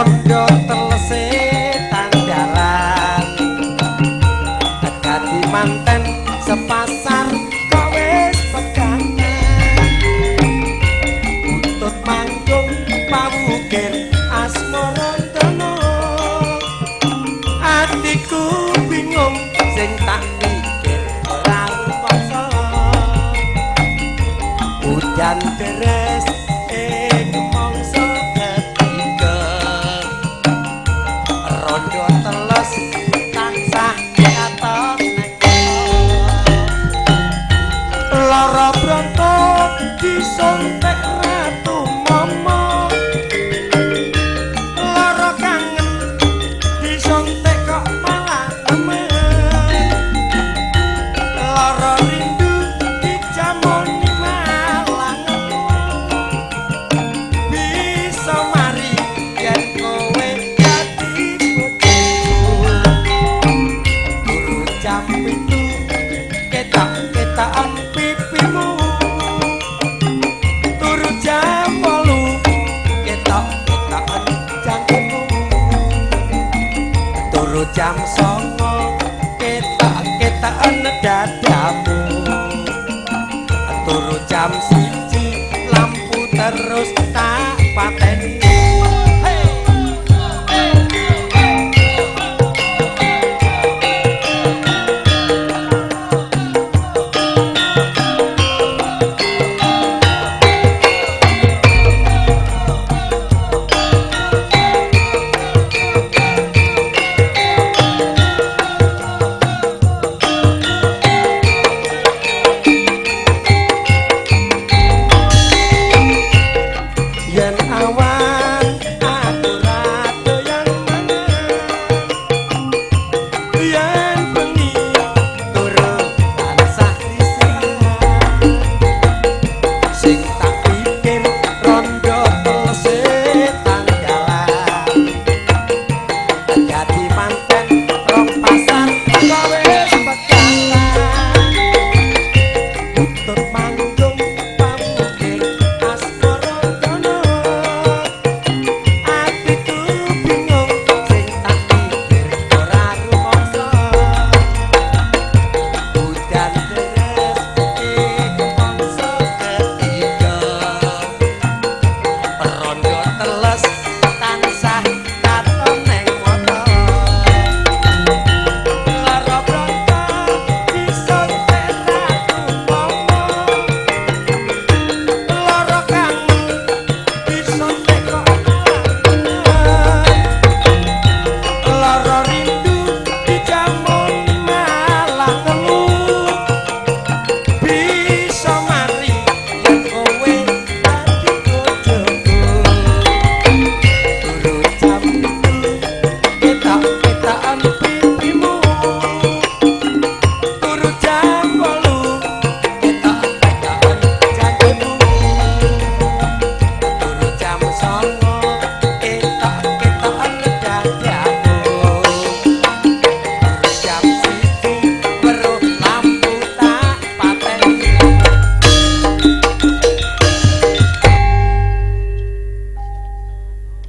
rondo telese tandalan dadi manten sepasar kok wis pegangan butut manggung pawugen asmara dono atiku bingung sing tak pikir ora rupasa hujan deres ing mangsa ketiga rondo teles tansah atos lara bronto disontek ratu mama lara kangen disontek kok malah temen lara rindu dijamoni malah bisa mari yen kowe dadi bojoku turu jam 7 ketak-ketakan pipimu turu jam 8 ketak-ketakan jangkemu turu jam 9 ketak-ketakan dadamu turu jam 1 lampu terus tak pateni yen awan aku ra doyan mangan yen bengi turu tansah disihan sing tak pikir rondo telese tanggalan dadi manten rong pasar kok wis pegangan butut